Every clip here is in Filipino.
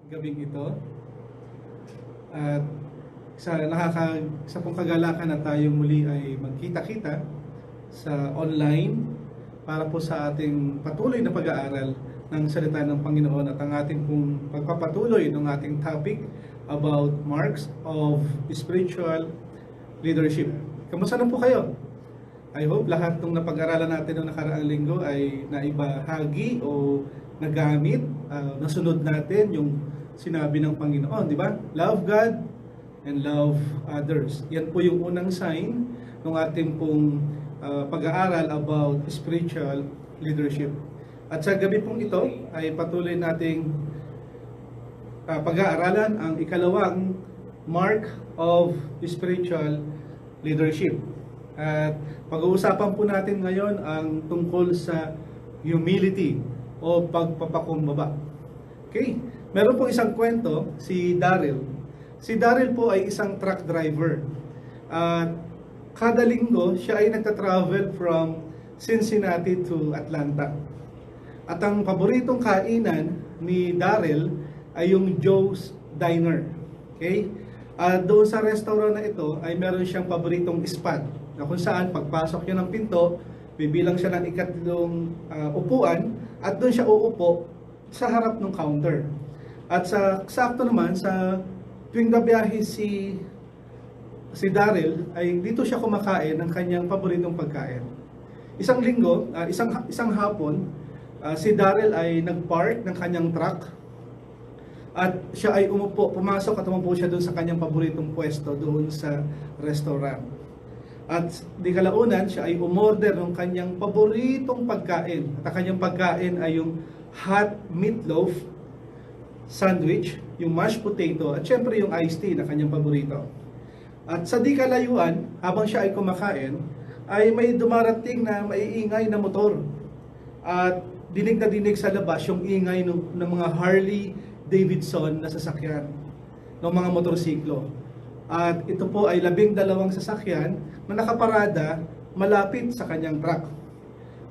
gabing ito. At sa pong kagalakan na tayo muli ay magkita-kita sa online para po sa ating patuloy na pag-aaral ng salita ng Panginoon at ang ating pong pagpapatuloy ng ating topic about marks of spiritual leadership. Kamusta na po kayo? I hope lahat ng napag-aralan natin noong nakaraang linggo ay naibahagi o nagamit, nasunod natin yung sinabi ng Panginoon, di ba? Love God and love others. Yan po yung unang sign ng ating pong pag-aaral about spiritual leadership. At sa gabi pong ito ay patuloy nating pag-aaralan ang ikalawang mark of spiritual leadership. At pag-uusapan po natin ngayon ang tungkol sa humility o pagpapakumbaba. Okay? Meron pong isang kwento, si Daryl. Si Daryl po ay isang truck driver. At kada linggo, siya ay nagta-travel from Cincinnati to Atlanta. At ang paboritong kainan ni Daryl ay yung Joe's Diner. Okay? At doon sa restaurant na ito ay meron siyang paboritong spot na kung saan pagpasok niya ng pinto, bibilang siya ng ikatlong upuan at doon siya uupo sa harap ng counter. At sa sakto naman, sa tuwing nabiyahe si Daryl, ay dito siya kumakain ng kanyang paboritong pagkain. Isang linggo, isang hapon, si Daryl ay nagpark ng kanyang truck at siya ay pumasok at umupo siya doon sa kanyang paboritong pwesto doon sa restaurant. At di kalaunan, siya ay umorder ng kanyang paboritong pagkain. At ang kanyang pagkain ay yung hot meatloaf sandwich, yung mashed potato, at syempre yung iced tea na kanyang paborito. At sa di kalayuan, habang siya ay kumakain, ay may dumarating na maiingay na motor. At dinig na dinig sa labas yung ingay ng mga Harley Davidson na sasakyan, ng mga motorsiklo. At ito po ay 12 sasakyan na nakaparada malapit sa kanyang truck.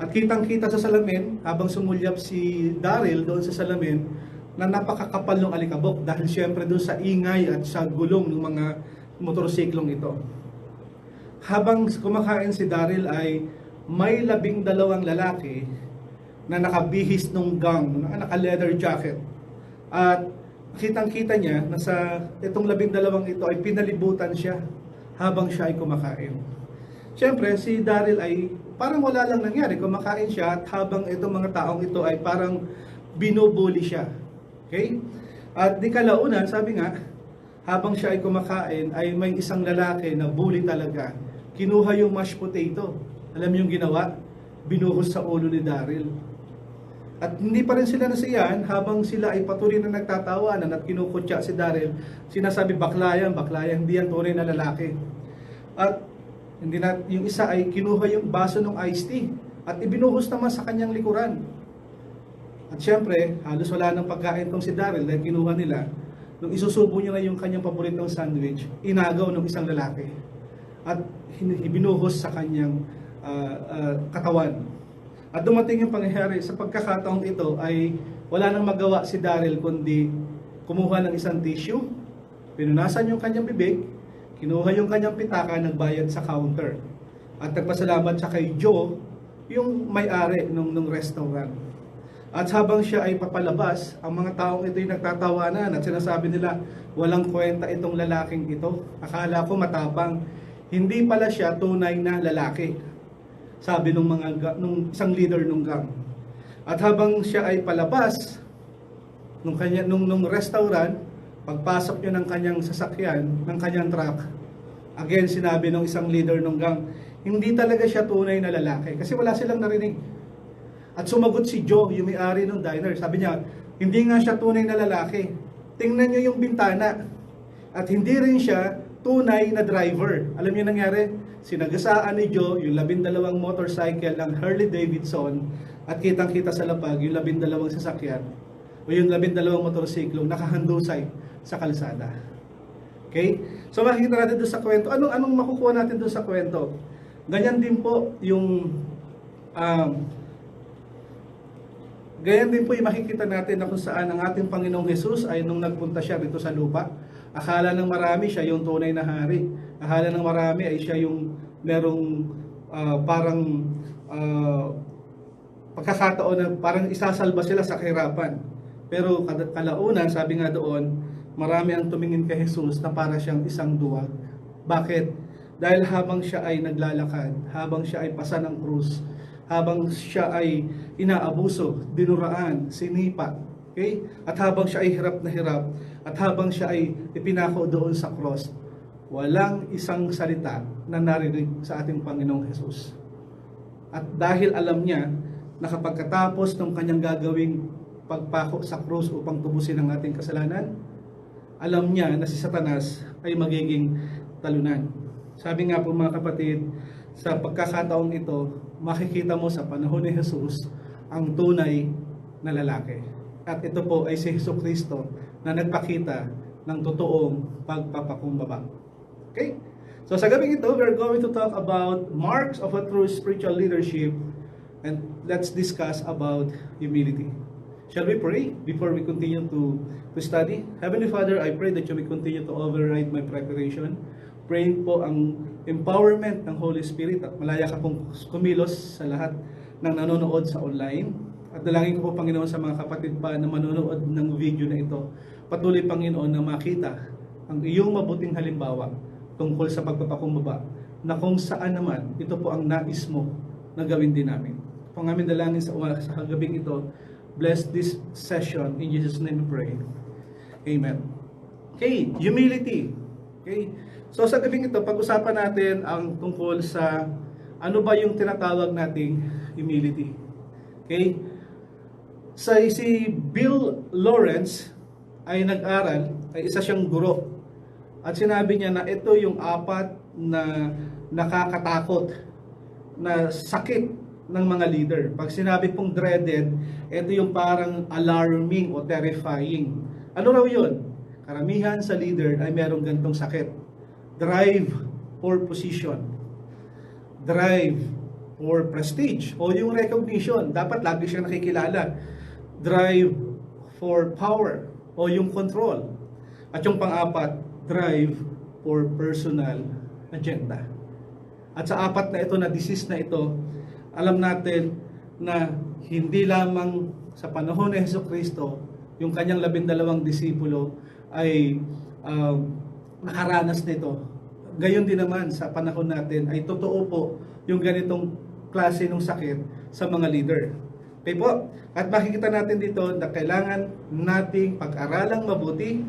At kitang-kita sa salamin, habang sumulyap si Daryl doon sa salamin, na napakakapal ng alikabok dahil syempre doon sa ingay at sa gulong ng mga motorsiklong ito. Habang kumakain si Daryl ay may 12 lalaki na nakabihis ng gown, naka-leather jacket. At kitang-kita niya na sa itong 12 ito ay pinalibutan siya habang siya ay kumakain. Siyempre, si Daryl ay parang wala lang nangyari. Kumakain siya at habang itong mga taong ito ay parang binubuli siya. Okay? At di kalaunan, sabi nga, habang siya ay kumakain, ay may isang lalaki na bully talaga. Kinuha yung mashed potato. Alam niyo yung ginawa? Binuhos sa ulo ni Daryl. At hindi pa rin sila nasiyahan habang sila ay patuloy na nagtatawanan at kinukutya si Daryl. Sinasabi, baklayan, hindi yan tunay na lalaki. At yung isa ay kinuha yung baso ng iced tea at ibinuhos naman sa kanyang likuran. At syempre, halos wala ng pagkain tong si Daryl dahil kinuha nila. Nung isusubo niya na yung kanyang paboritong sandwich, inagaw ng isang lalaki at ibinuhos sa kanyang katawan. At dumating yung pangyayari sa pagkakataong ito ay wala nang magawa si Daryl kundi kumuha ng isang tissue, pinunasan yung kanyang bibig, kinuha yung kanyang pitaka, nagbayad sa counter. At nagpasalamat siya kay Joe, yung may-ari ng restaurant. At habang siya ay papalabas, ang mga taong ito ay nagtatawanan at sinasabi nila, walang kwenta itong lalaking ito. Akala ko matapang. Hindi pala siya tunay na lalaki, sabi nung isang leader ng gang. At habang siya ay palabas nung restaurant, pagpasok niya ng kanyang sasakyan, ng kanyang truck, again sinabi ng isang leader ng gang, hindi talaga siya tunay na lalaki kasi wala silang narinig. At sumagot si Joe, yung may-ari ng diner. Sabi niya, hindi nga siya tunay na lalaki. Tingnan niyo yung bintana. At hindi rin siya tunay na driver. Alam niyo nangyari? Sinagasaan ni Joe yung 12 motorcycle ng Harley Davidson at kitang-kita sa lapag yung 12 sasakyan o yung 12 motorsiklo nakahandusay sa kalsada. Okay? So makikita natin doon sa kwento. Anong makukuha natin doon sa kwento? Ganyan din po yung Ganyan din po yung makikita natin na kung saan ang ating Panginoong Jesus ay nung nagpunta siya rito sa lupa, akala ng marami siya yung tunay na hari. Akala ng marami ay siya yung merong parang pagkakataon na parang isasalba sila sa kahirapan. Pero kalaunan, sabi nga doon, marami ang tumingin kay Jesus na para siyang isang duwag. Bakit? Dahil habang siya ay naglalakad, habang siya ay pasa ng krus, habang siya ay inaabuso, dinuraan, sinipa, okay? At habang siya ay hirap na hirap, at habang siya ay ipinako doon sa cross, walang isang salita na narinig sa ating Panginoong Jesus. At dahil alam niya na kapag katapos ng kanyang gagawing pagpako sa krus upang tubusin ang ating kasalanan, alam niya na si Satanas ay magiging talunan. Sabi nga po mga kapatid, sa pagkakataong ito, makikita mo sa panahon ni Jesus ang tunay na lalaki. At ito po ay si Jesucristo na nagpakita ng totoong pagpapakumbaba. Okay? So sa gabing ito, we're going to talk about marks of a true spiritual leadership, and let's discuss about humility. Shall we pray before we continue to study? Heavenly Father, I pray that you will continue to override my preparation. Praying po ang empowerment ng Holy Spirit at malaya ka pong kumilos sa lahat ng nanonood sa online. At dalangin ko po, Panginoon, sa mga kapatid pa na manonood ng video na ito, patuloy, Panginoon, na makita ang iyong mabuting halimbawa tungkol sa pagpapakumbaba, na kung saan naman ito po ang nais mo na gawin din namin. Kung aming dalangin sa gabing ito, bless this session. In Jesus' name we pray. Amen. Okay, humility. Okay. So sa gabing ito, pag-usapan natin ang tungkol sa ano ba yung tinatawag nating humility. Okay? Si Bill Lawrence ay nag-aral, ay isa siyang guro. At sinabi niya na ito yung 4 na nakakatakot na sakit ng mga leader. Pag sinabi pong dreaded, ito yung parang alarming o terrifying. Ano raw yun? Karamihan sa leader ay merong gantong sakit. Drive for position. Drive for prestige o yung recognition. Dapat lagi siyang nakikilala. Drive for power o yung control. At yung pang-4, drive for personal agenda. At sa 4 na ito, na disease na ito, alam natin na hindi lamang sa panahon ni Jesucristo, yung kanyang 12 disipulo ay nakaranas nito. Gayon din naman sa panahon natin ay totoo po yung ganitong klase ng sakit sa mga leader. Okay po? At makikita natin dito na kailangan nating pag-aralang mabuti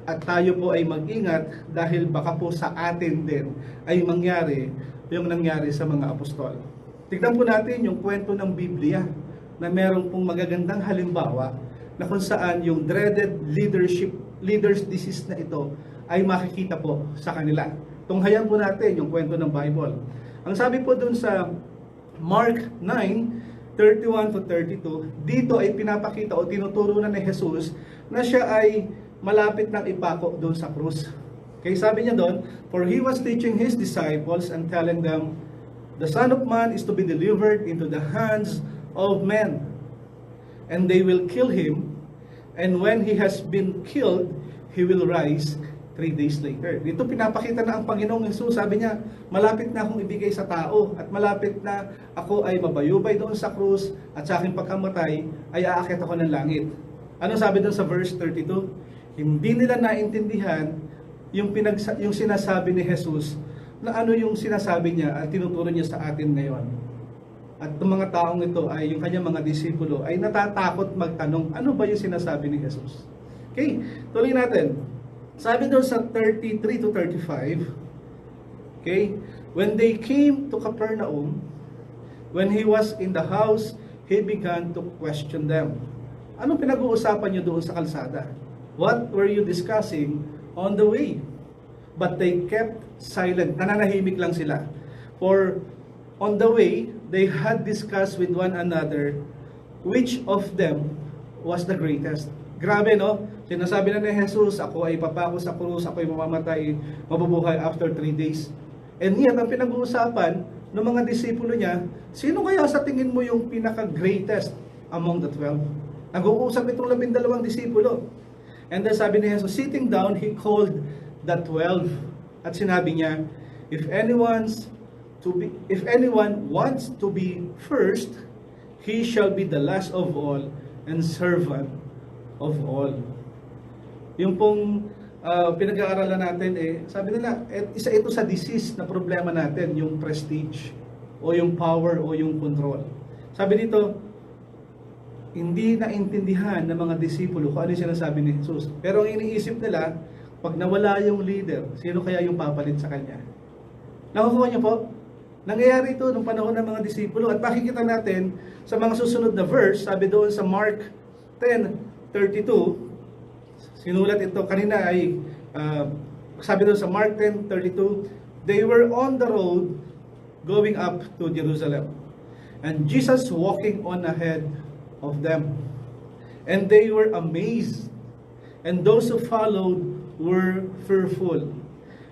at tayo po ay mag-ingat dahil baka po sa atin din ay mangyari yung nangyari sa mga apostol. Tignan po natin yung kwento ng Biblia na meron pong magagandang halimbawa na kung saan yung dreaded leaders disease na ito ay makikita po sa kanila. Tunghayan po natin yung kwento ng Bible. Ang sabi po dun sa Mark 9:31 to 32, dito ay pinapakita o tinuturo na ni Jesus na siya ay malapit ng ipako doon sa krus. Okay, sabi niya doon, for he was teaching his disciples and telling them, the Son of Man is to be delivered into the hands of men, and they will kill him, and when he has been killed, he will rise 3 days later. Dito pinapakita na ang Panginoong Jesus. Sabi niya, malapit na akong ibigay sa tao at malapit na ako ay mabayubay doon sa krus at sa aking pagkamatay ay aakyat ako ng langit. Ano sabi doon sa verse 32? Hindi nila naintindihan yung sinasabi ni Jesus na ano yung sinasabi niya at tinuturo niya sa atin ngayon. At ng mga taong ito ay yung kanyang mga disipulo ay natatakot magtanong, ano ba yung sinasabi ni Jesus? Okay, tuloy natin. Sabi doon sa 33 to 35, okay, when they came to Capernaum, when he was in the house, he began to question them. Anong pinag-uusapan niyo doon sa kalsada? What were you discussing on the way? But they kept silent. Nananahimik lang sila. For on the way, they had discussed with one another which of them was the greatest. Grabe, no? Sinasabi na ni Jesus, ako ay papako sa krus, ako ay mamamatay, mabubuhay after 3 days. And yet, ang pinag-uusapan ng mga disipulo niya, sino kaya sa tingin mo yung pinaka-greatest among the 12. Nag-uusap itong 12 disipulo. And then sabi ni Jesus, sitting down, He called the 12. At sinabi niya, if anyone wants to be first, he shall be the last of all and servant of all. Yung pong pinag-aaralan natin, sabi nila, isa ito sa disease na problema natin, yung prestige, o yung power, o yung control. Sabi dito, hindi naintindihan ng mga disipulo kung ano yung sinasabi ni Jesus. Pero ang iniisip nila, pag nawala yung leader, sino kaya yung papalit sa kanya? Nakukuha niyo po? Nangyayari ito nung panahon ng mga disipulo. At makikita natin sa mga susunod na verse, sabi doon sa Mark 10:32, sinulat ito kanina ay, sabi doon sa Mark 10:32, they were on the road going up to Jerusalem. And Jesus walking on ahead of them. And they were amazed. And those who followed were fearful.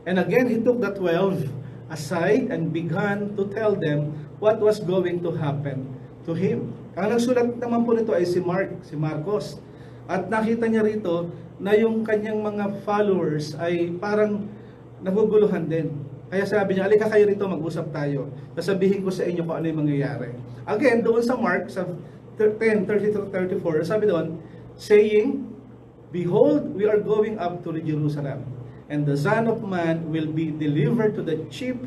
And again, He took the 12 aside and began to tell them what was going to happen to Him. Ang nagsulat naman po nito ay si Marcos. At nakita niya rito na yung kanyang mga followers ay parang naguguluhan din. Kaya sabi niya, alika kayo rito, mag-usap tayo. Sasabihin ko sa inyo kung ano yung mangyayari. Again, doon sa Mark, sa 10:30-34, sabi doon, saying, behold, we are going up to Jerusalem, and the Son of Man will be delivered to the chief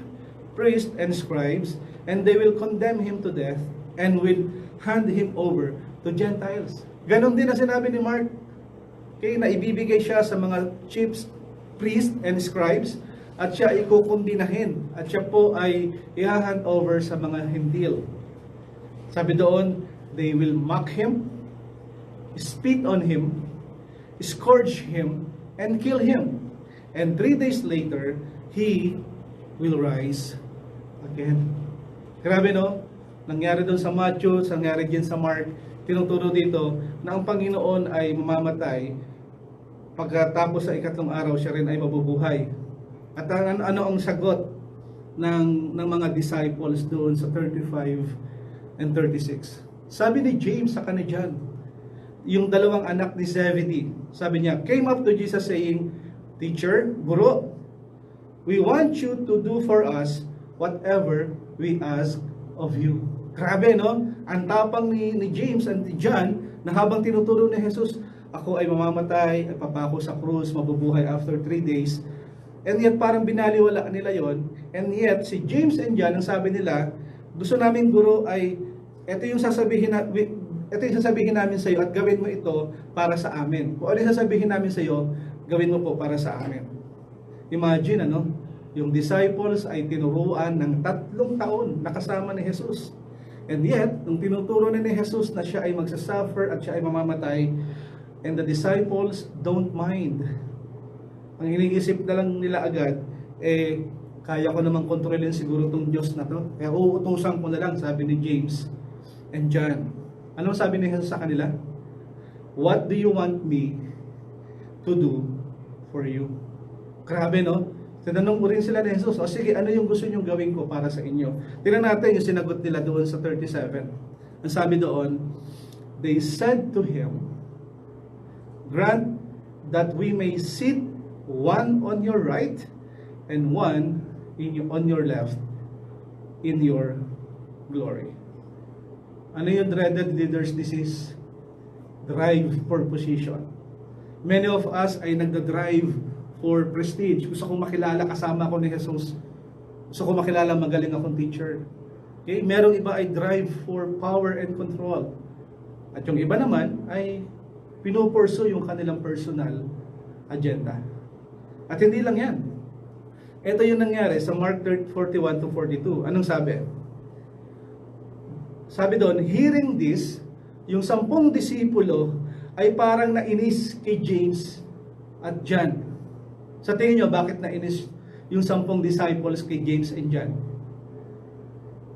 priests and scribes, and they will condemn Him to death, and will hand Him over to Gentiles. Ganon din ang sinabi ni Mark. Okay, na ibibigay siya sa mga chief priests and scribes, at siya ay kukundinahin, at siya po ay i-hand over sa mga Hentil. Sabi doon, they will mock Him, spit on Him, scourge Him, and kill Him. And 3 days later, He will rise again. Grabe no? Nangyari doon sa Matthew, nangyari din sa Mark, tinuturo dito na ang Panginoon ay mamamatay, pagkatapos sa ikatlong araw, siya rin ay mabubuhay. At ano ang sagot ng mga disciples doon sa 35 and 36? Sabi ni James sa kanila, yung dalawang anak ni Zebedee, sabi niya, came up to Jesus saying, Teacher, Guro, we want you to do for us whatever we ask of you. Grabe, no? Ang tapang ni James and ni John na habang tinuturo ni Jesus, ako ay mamamatay, at papako sa krus, mabubuhay after 3 days. And yet parang binaliwala nila yon. And yet si James and John, ang sabi nila, gusto namin Guro ay, ito yung sasabihin namin sa iyo at gawin mo ito para sa amin. Kung ano yung sasabihin namin sa iyo, gawin mo po para sa amin. Imagine, yung disciples ay tinuruan ng 3 taon na kasama ni Jesus. And yet, nung tinuturo ni Jesus na siya ay magsasuffer at siya ay mamamatay, and the disciples don't mind. Ang iniisip na lang nila agad, kaya ko namang kontrolin siguro itong Diyos na to. Kaya uutusan ko na lang, sabi ni James and John. Anong sabi ni Jesus sa kanila? What do you want me to do for you? Grabe, no? Tinanong mo rin sila ni Jesus, sige, ano yung gusto nyong gawin ko para sa inyo? Tingnan natin yung sinagot nila doon sa 37. Ang sabi doon, they said to Him, grant that we may sit one on your right and one on your left in your glory. Ano yung dreaded leader's disease? Drive for position. Many of us ay nagda-drive for prestige. Gusto kong makilala kasama ko ni Jesus. Gusto kong makilala magaling akong teacher. Okay? Merong iba ay drive for power and control. At yung iba naman ay pinupurso yung kanilang personal agenda. At hindi lang yan. Ito yung nangyari sa Mark 41-42. Anong sabi? Sabi doon, hearing this, yung 10 disipulo ay parang nainis kay James at John. Sa tingin nyo, bakit nainis yung 10 disciples kay James and John?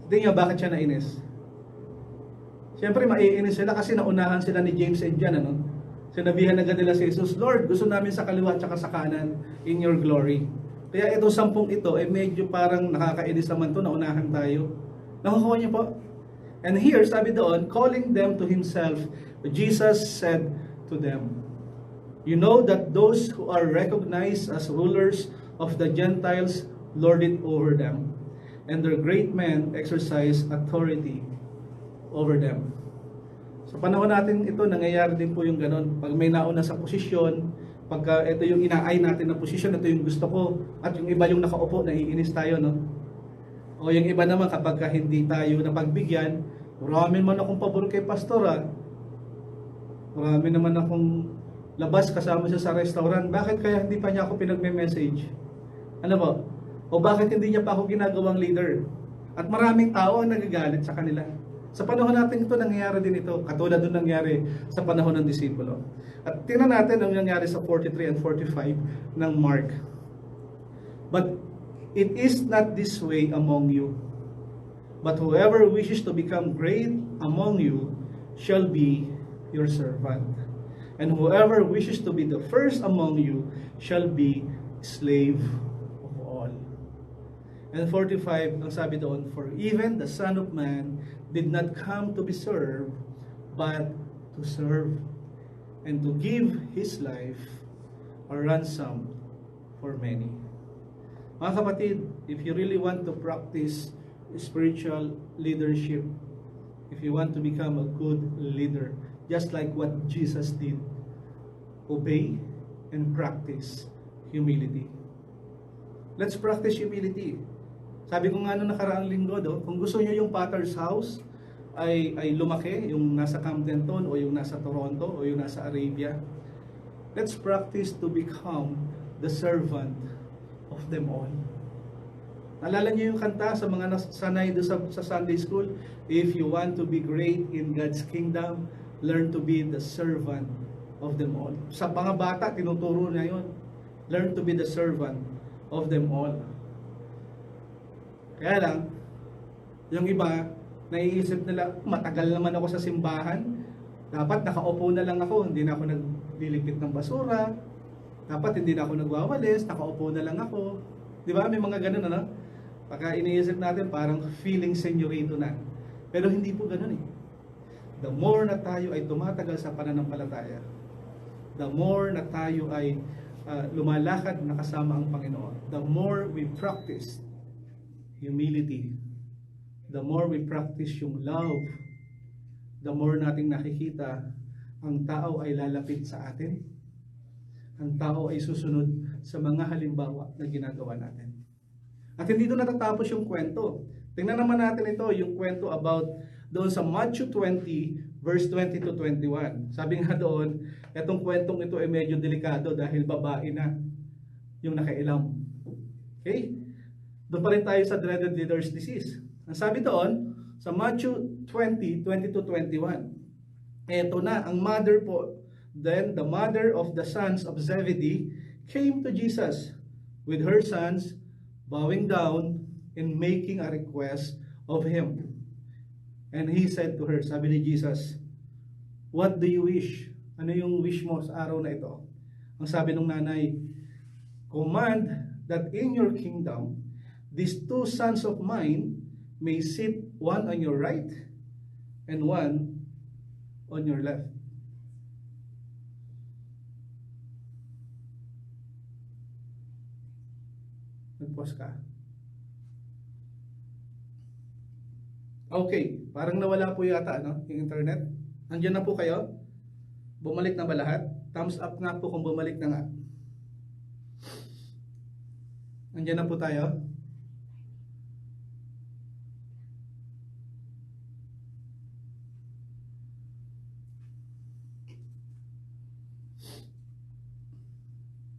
Sa tingin nyo, bakit siya nainis? Siyempre, maiinis sila kasi naunahan sila ni James and John. Sinabihan agad nila si Jesus, Lord, gusto namin sa kaliwa at sa kanan in your glory. Kaya itong 10 ito, medyo parang nakakainis naman to, naunahan tayo. Nakukuha niyo po? And here, sabi doon, calling them to himself, Jesus said to them, "You know that those who are recognized as rulers of the Gentiles lord it over them, and their great men exercise authority over them." Sa panahon natin ito, nangyayari din po yung ganun. Pag may nauna sa posisyon, pagka ito yung inaay natin na posisyon, ito yung gusto ko, at yung iba yung nakaupo, naiinis tayo, no? O yung iba naman, kapag hindi tayo napagbigyan, marami man akong pabor kay pastor, marami naman akong labas kasama siya sa restaurant, bakit kaya hindi pa niya ako pinagme-message? Ano ba? O bakit hindi niya pa ako ginagawang leader? At maraming tao ang nagagalit sa kanila. Sa panahon natin ito, nangyayari din ito. Katulad doon nangyari sa panahon ng disipulo. At tingnan natin ang nangyari sa 43 and 45 ng Mark. "But it is not this way among you. But whoever wishes to become great among you shall be your servant. And whoever wishes to be the first among you shall be slave of all." And 45, ang sabi doon, "For even the Son of Man did not come to be served, but to serve, and to give His life a ransom for many." Mga kapatid, if you really want to practice spiritual leadership, if you want to become a good leader, just like what Jesus did, obey and practice humility. Let's practice humility. Sabi ko nga nung nakaraang linggo, kung gusto niyo yung Potter's House ay lumaki, yung nasa Camdenton o yung nasa Toronto o yung nasa Arabia, let's practice to become the servant of them all. Naalala niyo yung kanta sa mga nasanay doon sa Sunday School? If you want to be great in God's kingdom, learn to be the servant of them all. Sa mga bata, tinuturo na yun. Learn to be the servant of them all. Kaya lang, yung iba, naiisip nila, matagal naman ako sa simbahan, dapat nakaupo na lang ako, hindi na ako nagliligpit ng basura, dapat hindi na ako nagwawalis, nakaupo na lang ako. Di ba? May mga ganun, ano? Pagka iniisip natin, parang feeling senyorito na. Pero hindi po ganun eh. The more na tayo ay tumatagal sa pananampalataya, the more na tayo ay lumalakad na kasama ang Panginoon, the more we practice humility, the more we practice yung love, the more nating nakikita ang tao ay lalapit sa atin, ang tao ay susunod sa mga halimbawa na ginagawa natin. At hindi doon natatapos yung kwento. Tingnan naman natin ito, yung kwento about doon sa Matthew 20 verse 20 to 21. Sabi nga doon, etong kwentong ito ay medyo delikado dahil babae na yung nakailam. Okay? Doon pa rin tayo sa dreaded leader's disease. Ang sabi doon, sa Matthew 20, 20 to 21, eto na, ang mother po, then the mother of the sons of Zebedee came to Jesus with her sons, bowing down and making a request of him. And he said to her, sabi ni Jesus, "What do you wish?" Ano yung wish mo sa araw na ito? Ang sabi ng nanay, "Command that in your kingdom, these two sons of mine may sit one on your right and one on your left." Nag-pause ka. Okay, parang nawala po yata yung internet. Andiyan na po kayo? Bumalik na ba lahat? Thumbs up nga po kung bumalik na nga. Andiyan na po tayo?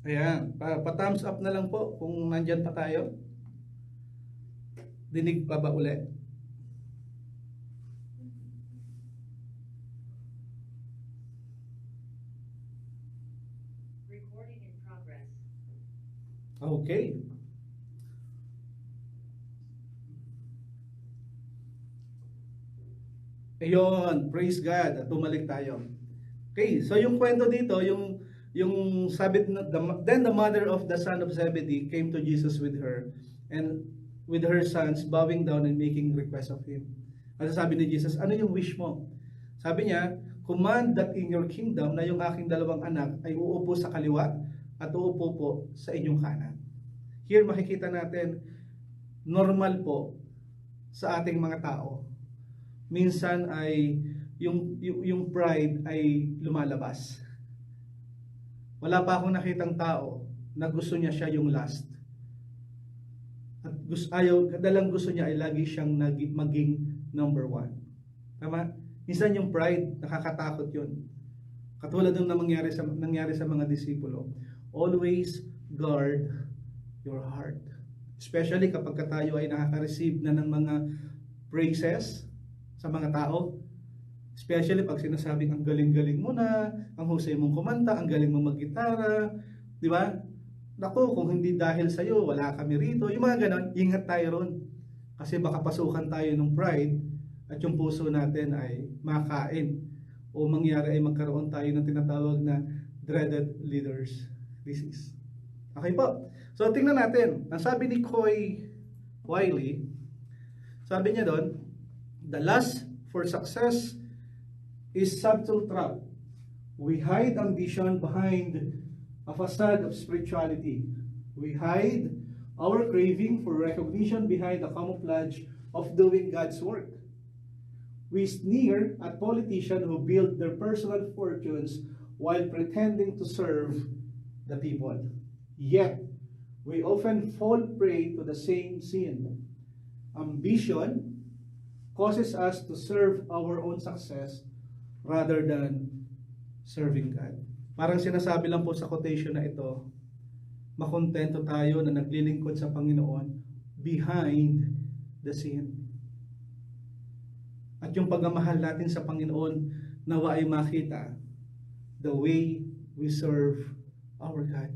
Ayan, pa-thumbs up na lang po kung nandyan pa tayo. Dinig pa ba ulit? Recording in progress. Okay. Ayun, praise God. At bumalik tayo. Okay, so yung kwento dito, yung sabi, then the mother of the son of Zebedee came to Jesus with her, and with her sons, bowing down and making request of him. At sabi ni Jesus, ano yung wish mo? Sabi niya, command that in your kingdom na yung aking dalawang anak ay uupo sa kaliwa at uupo po sa inyong kanan. Here makikita natin, normal po sa ating mga tao. Minsan ay yung pride ay lumalabas. Wala pa akong nakitang tao na gusto niya siya yung last. At kadalang gusto niya ay lagi siyang maging number one. Tama? Minsan yung pride, nakakatakot yun. Katulad ng nangyari sa mga disipulo. Always guard your heart. Especially kapag tayo ay nakaka-receive na ng mga praises sa mga tao. Especially pag sinasabing ang galing-galing mo na, ang husay mong kumanta, ang galing mong mag-gitara, di ba? Naku, kung hindi dahil sa'yo, wala kami rito. Yung mga ganon, ingat tayo ron. Kasi baka pasukan tayo ng pride at yung puso natin ay makain. O mangyari ay magkaroon tayo ng tinatawag na dreaded leaders disease. Okay po. So tingnan natin. Ang sabi ni Coy Wiley, sabi niya doon, the lust for success is subtle trap. We hide ambition behind a facade of spirituality. We hide our craving for recognition behind the camouflage of doing God's work. We sneer at politicians who build their personal fortunes while pretending to serve the people. Yet, we often fall prey to the same sin. Ambition causes us to serve our own success rather than serving God. Parang sinasabi lang po sa quotation na ito, makontento tayo na naglilingkod sa Panginoon behind the scene. At yung pagmamahal natin sa Panginoon nawa ay makita the way we serve our God.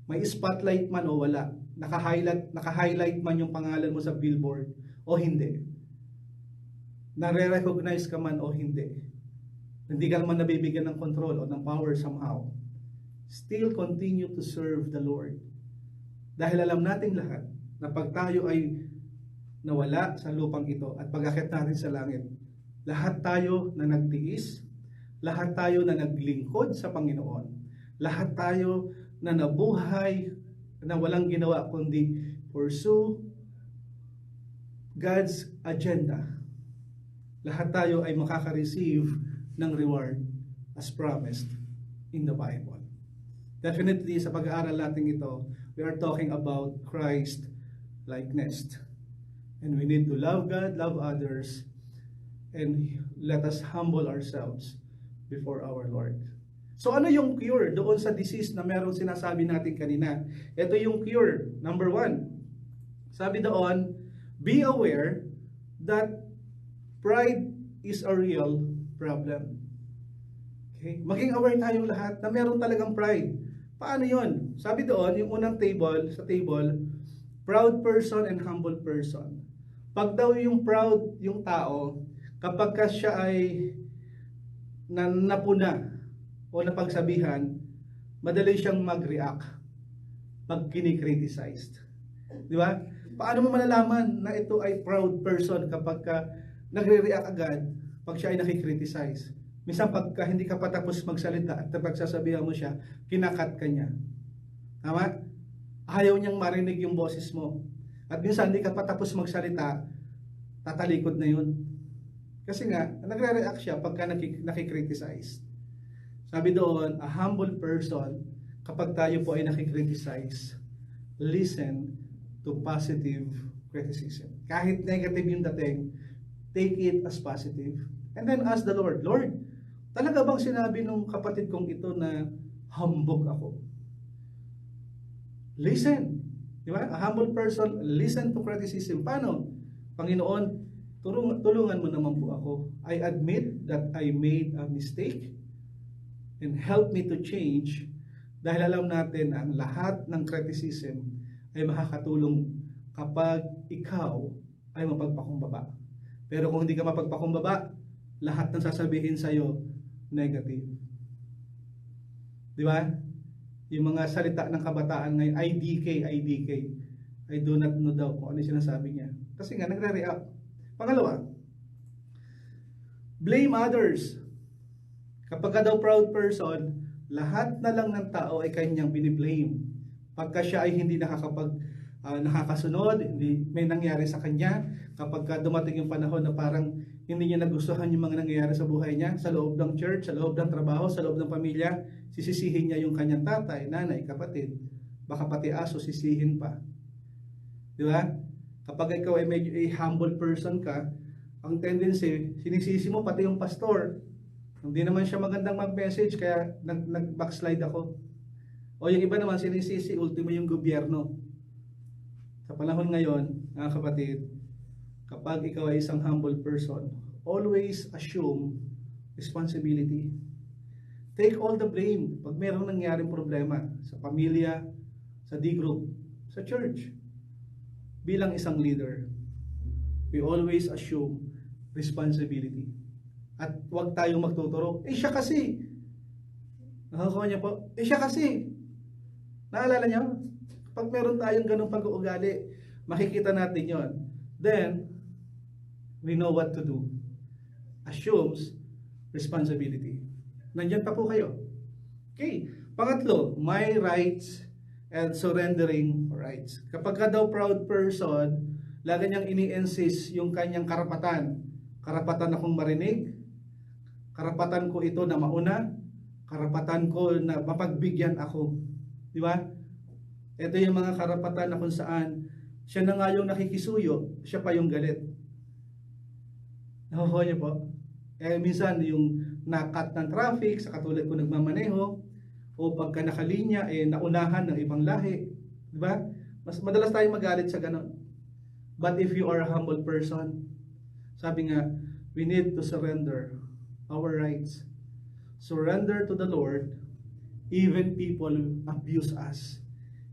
May spotlight man o wala, naka-highlight man yung pangalan mo sa billboard o hindi. Nare-recognize ka man o hindi. Hindi ka naman nabibigyan ng control o ng power somehow. Still continue to serve the Lord. Dahil alam nating lahat na pag tayo ay nawala sa lupang ito at pag-akyat natin sa langit, lahat tayo na nagtiis, lahat tayo na naglingkod sa Panginoon, lahat tayo na nabuhay na walang ginawa kundi pursue God's agenda. Lahat tayo ay makaka-receive ng reward as promised in the Bible. Definitely sa pag-aaral natin ito, we are talking about Christ likeness. And we need to love God, love others, and let us humble ourselves before our Lord. So ano yung cure doon sa disease na meron sinasabi natin kanina? Ito yung cure. Number 1. Sabi doon, be aware that pride is a real problem. Okay? Maging aware tayong lahat na meron talagang pride. Paano yon? Sabi doon, yung unang table, sa table, proud person and humble person. Pag daw yung proud yung tao, kapag ka siya ay napuna o napagsabihan, madali siyang mag-react pag kini-criticized. Di ba? Paano mo malalaman na ito ay proud person kapag ka nagre-react agad pag siya ay nakikriticize? Minsan pagka hindi ka pa tapos magsalita at pagsasabihan mo siya, kinakat ka niya. Tama? Ayaw niyang marinig yung boses mo. At minsan hindi ka pa tapos magsalita, tatalikod na yun. Kasi nga, nagre-react siya pagka nakikriticize. Sabi doon, a humble person, kapag tayo po ay nakikriticize, listen to positive criticism. Kahit negative yung dating, take it as positive. And then ask the Lord, Lord, talaga bang sinabi nung kapatid kong ito na humbog ako? Listen. Di ba? A humble person, listen to criticism. Paano? Panginoon, tulungan mo naman po ako. I admit that I made a mistake and help me to change dahil alam natin ang lahat ng criticism ay makakatulong kapag ikaw ay mapagpakumbaba. Pero kung hindi ka mapagpakumbaba, lahat ng sasabihin sa'yo, negative. Di ba? Yung mga salita ng kabataan ngayon, IDK. I do not know daw kung ano sinasabi niya. Kasi nga, nagre-react. Pangalawa, Blame others. Kapag ka daw proud person, lahat na lang ng tao ay kanyang biniblame. Pagka siya ay hindi nakakasunod, hindi may nangyari sa kanya, kapag ka dumating yung panahon na parang hindi niya nagustuhan yung mga nangyayari sa buhay niya, sa loob ng church, sa loob ng trabaho, sa loob ng pamilya, sisisihin niya yung kanyang tatay, nanay, kapatid, baka pati aso sisihin pa. Di ba? Kapag ikaw ay medyo humble person ka, ang tendency, sinisisi mo pati yung pastor. Hindi naman siya magandang mag-message, kaya nag-backslide ako. O yung iba naman, sinisisi, ultimo yung gobyerno. Sa panahon ngayon, mga kapatid, kapag ikaw ay isang humble person, always assume responsibility. Take all the blame pag mayroong nangyaring problema sa pamilya, sa D-group, sa church. Bilang isang leader, we always assume responsibility. At huwag tayong magtuturo, siya kasi. Nakakawa niya po, siya kasi. Naalala niyo? Pag meron tayong ganung pag-uugali, makikita natin yon. Then, we know what to do. Assumes responsibility. Nandiyan pa po kayo. Okay. Pangatlo, my rights and surrendering rights. Kapag ka daw proud person, lagi niyang ini-insist yung kanyang karapatan. Karapatan akong marinig, karapatan ko ito na mauna, karapatan ko na mapagbigyan ako. Di ba? Ito yung mga karapatan na kung saan siya na nga yung nakikisuyo, siya pa yung galit. Nakukuha niyo po? Minsan yung nakat ng traffic, sa katulad ko nagmamaneho, o pagka nakalinya, naunahan ng ibang lahi. Di ba? Mas madalas tayong magalit sa ganon. But if you are a humble person, sabi nga, we need to surrender our rights. Surrender to the Lord, even people abuse us.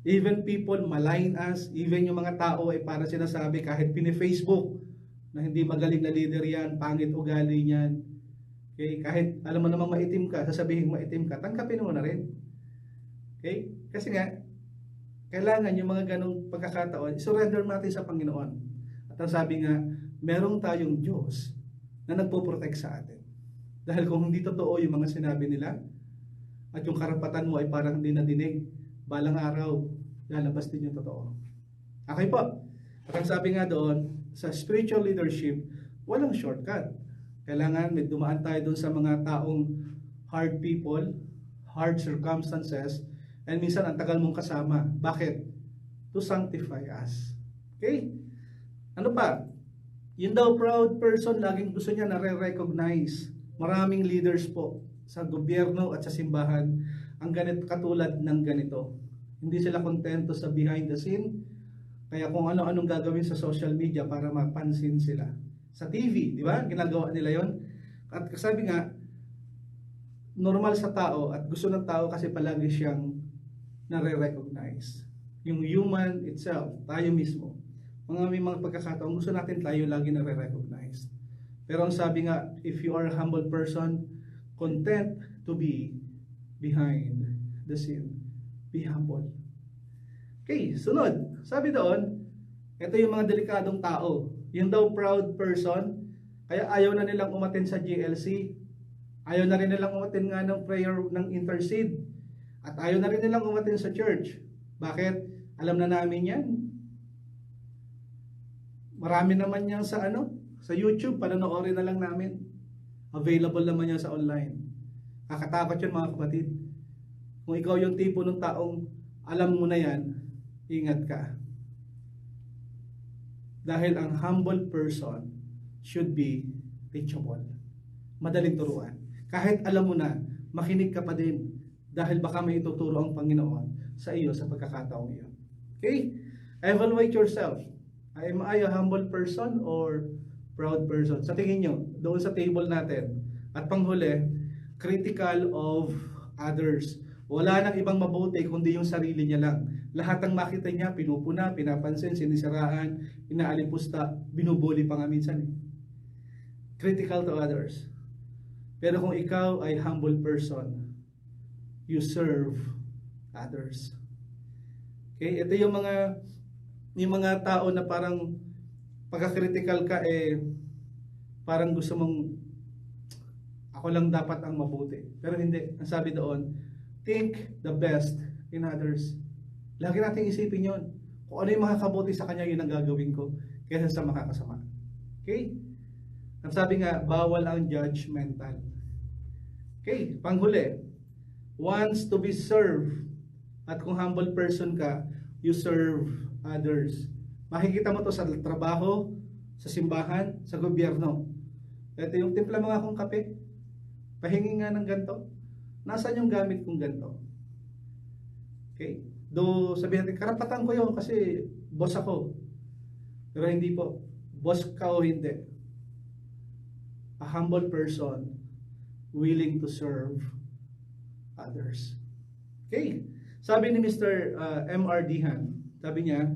Even people malign us, even yung mga tao ay para sinasabi kahit pini-Facebook na hindi magaling na leader yan, pangit ugali niyan. Okay? Kahit alam mo namang maitim ka, sasabihin maitim ka, tangkapin mo na rin. Okay? Kasi nga, kailangan yung mga ganong pagkakataon, surrender natin sa Panginoon. At ang sabi nga, merong tayong Diyos na nagpo-protect sa atin. Dahil kung hindi totoo yung mga sinabi nila, at yung karapatan mo ay parang hindi nadinig, balang araw, lalabas din yung totoo. Okay po. At ang sabi nga doon, sa spiritual leadership, walang shortcut. Kailangan may dumaan tayo doon sa mga taong hard people, hard circumstances, and minsan ang tagal mong kasama. Bakit? To sanctify us. Okay? Ano pa? Yung daw proud person, laging gusto niya na-recognize. Maraming leaders po sa gobyerno at sa simbahan ang katulad ng ganito. Hindi sila kontento sa behind the scene, kaya kung ano-anong gagawin sa social media para mapansin sila. Sa TV, di ba? Ginagawa nila yon. At sabi nga, normal sa tao at gusto ng tao kasi palagi siyang nare-recognize. Yung human itself, tayo mismo. May mga pagkakataon, gusto natin tayo lagi nare-recognize. Pero ang sabi nga, if you are a humble person, content to be behind the scene. Be humble. Okay, sunod. Sabi doon, ito yung mga delikadong tao. Yung daw proud person, kaya ayaw na nilang umattend sa GLC. Ayaw na rin nilang umattend nga ng prayer ng intercede. At ayaw na rin nilang umattend sa church. Bakit? Alam na namin yan. Marami naman yan sa sa YouTube, panonoorin na lang namin. Available naman yan sa online. Kakatakot yun mga kapatid. Kung ikaw yung tipo ng taong alam mo na yan, ingat ka. Dahil ang humble person should be teachable. Madaling turuan. Kahit alam mo na, makinig ka pa din. Dahil baka may ituturo ang Panginoon sa iyo sa pagkakataong iyon. Okay? Evaluate yourself. Am I a humble person or proud person? Sa tingin nyo, doon sa table natin. At panghuli, critical of others. Wala nang ibang mabuti kundi yung sarili niya lang. Lahat ng makita niya, pinupuna, pinapansin, sinisiraan, inaalipusta, binubuli pa nga minsan. Critical to others. Pero kung ikaw ay humble person, you serve others. Okay? Ito yung mga tao na parang pagka-critical ka, parang gusto mong Ako lang dapat ang mabuti. Pero hindi. Ang sabi doon, think the best in others. Lagi nating isipin yon. Kung ano yung makakabuti sa kanya, yun ang gagawin ko kaysa sa makakasama. Okay? Ang sabi nga, bawal ang judgmental. Okay, panghuli. Wants to be served. At kung humble person ka, you serve others. Makikita mo to sa trabaho, sa simbahan, sa gobyerno. Ito yung timpla mga akong kape. Pahingi nga ng ganito. Nasaan yung gamit kong ganito? Okay? Do sabihin natin, karapatan ko yun kasi boss ako. Pero hindi po. Boss ka o hindi. A humble person willing to serve others. Okay? Sabi ni Mr. M.R. Dihan, sabi niya,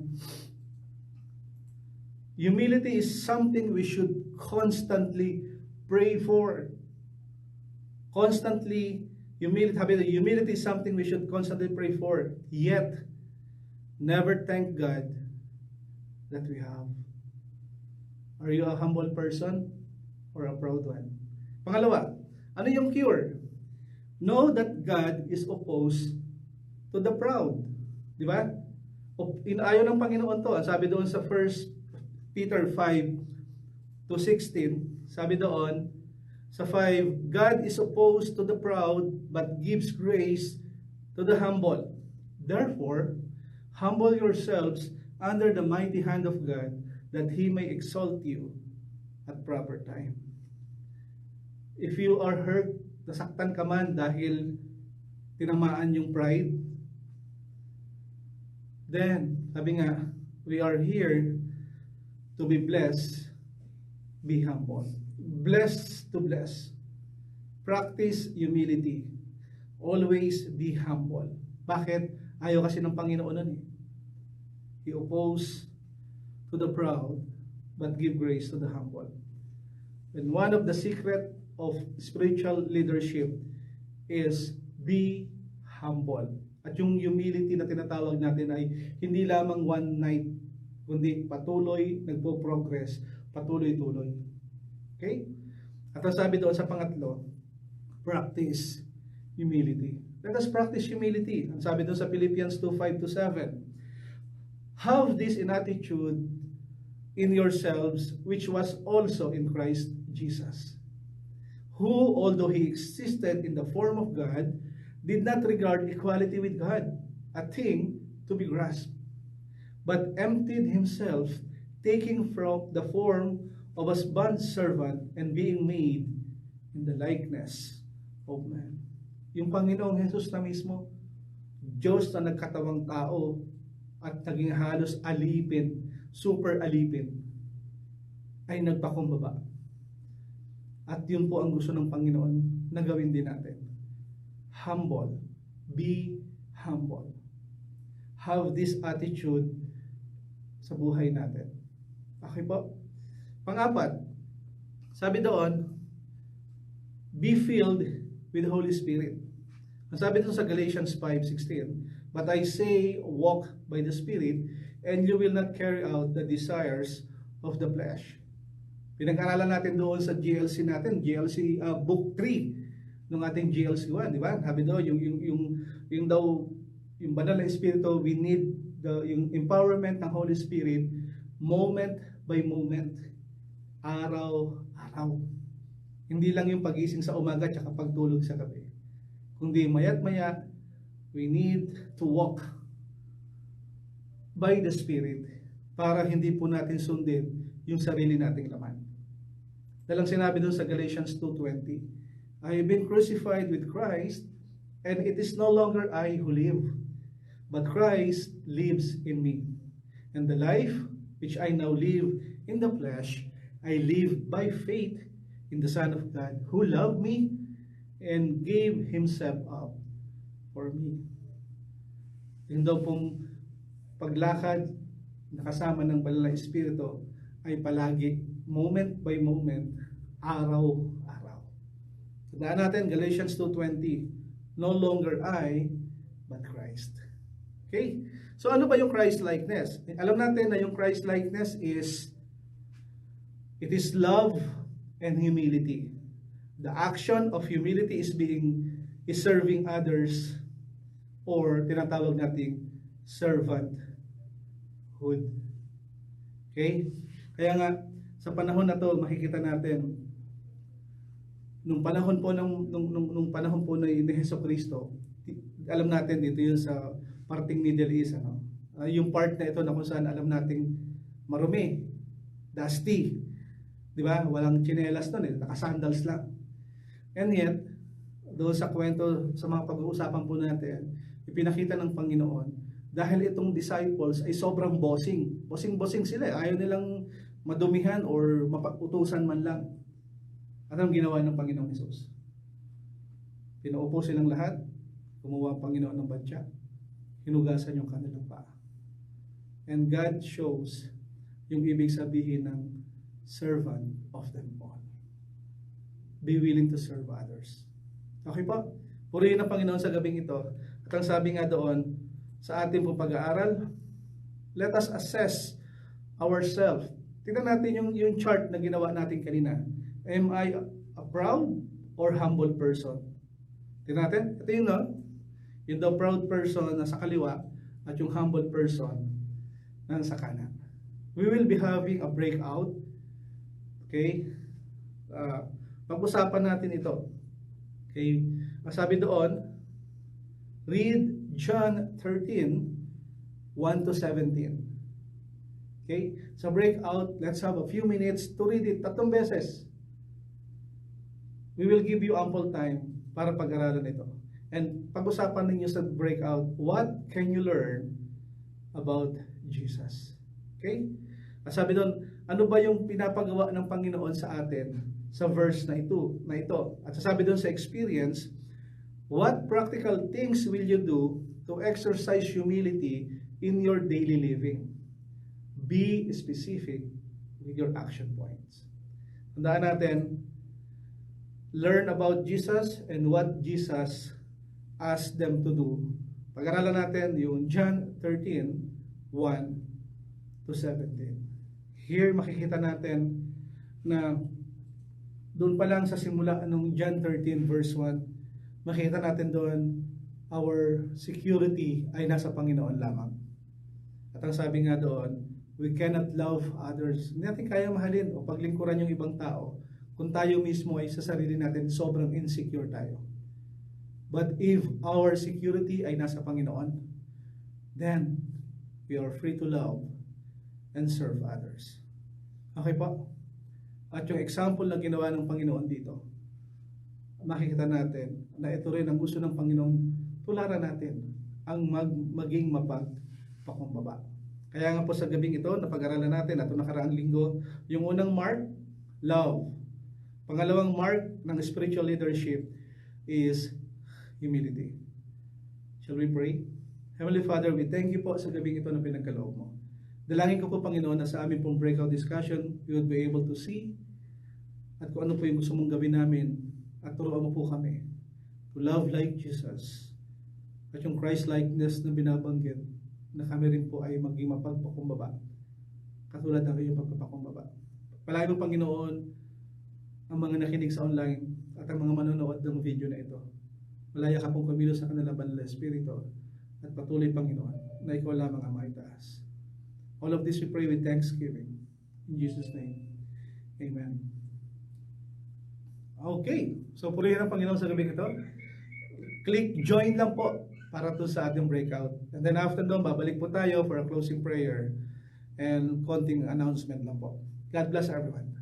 humility is something we should constantly pray for. Humility is something we should constantly pray for. Yet, never thank God that we have. Are you a humble person or a proud one? Pangalawa, ano yung cure? Know that God is opposed to the proud. Di ba? Ayaw ng Panginoon to. Sabi doon sa 1 Peter 5 to 16, sabi doon, sa 5, God is opposed to the proud, but gives grace to the humble. Therefore, humble yourselves under the mighty hand of God, that He may exalt you at proper time. If you are hurt, nasaktan ka man dahil tinamaan yung pride, then, sabi nga, we are here to be blessed, be humble. Blessed to bless. Practice humility. Always be humble. Bakit? Ayaw kasi ng Panginoon nun eh. He opposed to the proud, but give grace to the humble. And one of the secret of spiritual leadership is be humble. At yung humility na tinatawag natin ay hindi lamang one night, kundi patuloy, nagpo-progress, patuloy-tuloy. Okay? At ang sabi doon sa pangatlo, practice humility. Let us practice humility. Ang sabi doon sa Philippians 2:5-7, have this in attitude in yourselves, which was also in Christ Jesus, who, although He existed in the form of God, did not regard equality with God a thing to be grasped, but emptied Himself, taking from the form of a bondservant and being made in the likeness of man. Yung Panginoong Jesus na mismo, Diyos na nagkatawang tao at naging halos alipin, super alipin, ay nagpakumbaba. At yun po ang gusto ng Panginoon na gawin din natin. Humble. Be humble. Have this attitude sa buhay natin. Okay po? Pang-apat, sabi doon, be filled with the Holy Spirit. Ang sabi doon sa Galatians 5:16, but I say, walk by the Spirit, and you will not carry out the desires of the flesh. Pinag-aralan natin doon sa GLC natin, GLC Book 3 ng ating GLC 1, di ba? Sabi doon, yung banal na Espiritu, we need yung empowerment ng Holy Spirit moment by moment, araw-araw. Hindi lang yung pagising sa umaga at pagtulog sa gabi. Kundi maya't maya, we need to walk by the Spirit para hindi po natin sundin yung sarili nating laman. Dalang sinabi doon sa Galatians 2:20, I have been crucified with Christ, and it is no longer I who live, but Christ lives in me. And the life which I now live in the flesh, I live by faith in the Son of God, who loved me and gave Himself up for me. Yung daw pong paglakad na kasama ng Banal na Espiritu ay palagi, moment by moment, araw-araw. Tandaan natin, Galatians 2:20, no longer I, but Christ. Okay? So ano ba yung Christ-likeness? Alam natin na yung Christ-likeness is, it is love and humility. The action of humility is serving others, or tinatawag nating servanthood. Okay? Kaya nga, sa panahon na to, makikita natin, nung panahon po nung panahon po ni Hesukristo, alam natin dito yun sa parting Middle East, ano? Yung part na ito na kung saan alam nating marumi, dusty, di ba? Walang tsinelas doon, naka-sandals lang. And yet, doon sa kwento, sa mga pag-uusapan po natin, ipinakita ng Panginoon, dahil itong disciples ay sobrang bossing. Bossing sila. Ayaw nilang madumihan or mapag-utusan man lang. At ang ginawa ng Panginoong Hesus? Pinaupo silang lahat, kumuha ang Panginoon ng batya, hinugasan yung kanilang paa. And God shows yung ibig sabihin ng servant of them all. Be willing to serve others. Okay po? Purihin ang Panginoon sa gabing ito. At ang sabi nga doon, sa ating pong pag-aaral, let us assess ourselves. Tingnan natin yung chart na ginawa natin kanina. Am I a proud or humble person? Tingnan natin. Ito yun, no? Yung the proud person na sa kaliwa at yung humble person na sa kanan. We will be having a breakout. Okay? Pag-usapan natin ito. Okay? Sabi doon, read John 13, 1 to 17. Okay? Sa breakout, let's have a few minutes to read it 3 beses. We will give you ample time para pag-aralan ito. And pag-usapan ninyo sa breakout, what can you learn about Jesus? Okay? At sabi doon, ano ba yung pinapagawa ng Panginoon sa atin sa verse na ito? At sabi doon sa experience, what practical things will you do to exercise humility in your daily living? Be specific with your action points. Tandaan natin, learn about Jesus and what Jesus asked them to do. Pag-aralan natin yung John 13, 1 to 17. Here makikita natin na doon pa lang sa simula ng John 13 verse 1, makikita natin doon our security ay nasa Panginoon lamang. At ang sabi nga doon, we cannot love others. Hindi natin kaya mahalin o paglingkuran yung ibang tao kung tayo mismo ay sa sarili natin sobrang insecure tayo. But if our security ay nasa Panginoon, then we are free to love and serve others. Okay po? At yung example na ginawa ng Panginoon dito, makikita natin na ito rin ang gusto ng Panginoon, tularan natin ang maging mapagpakumbaba. Kaya nga po sa gabing ito, napag-aralan natin at nakaraang linggo, yung unang mark, love. Pangalawang mark ng spiritual leadership is humility. Shall we pray? Heavenly Father, we thank you po sa gabing ito na pinagkaloob mo. Dalangin ko po, Panginoon, na sa aming pong breakout discussion, we would be able to see at kung ano po yung gusto mong gawin namin at turuan mo po kami to love like Jesus at yung Christ-likeness na binabanggit na kami rin po ay maging mapagpakumbaba katulad ng iyong pagpapakumbaba. Palagi mo, Panginoon, ang mga nakinig sa online at ang mga manonood ng video na ito. Malaya ka pong kumilos sa kanila banal na espiritu at patuloy, Panginoon, na ikaw lamang ang maitaas. All of this we pray with thanksgiving. In Jesus' name. Amen. Okay. So, purihin ang Panginoon sa gabi ito. Click join lang po para to sa ating breakout. And then after doon, babalik po tayo for a closing prayer and konting announcement lang po. God bless everyone.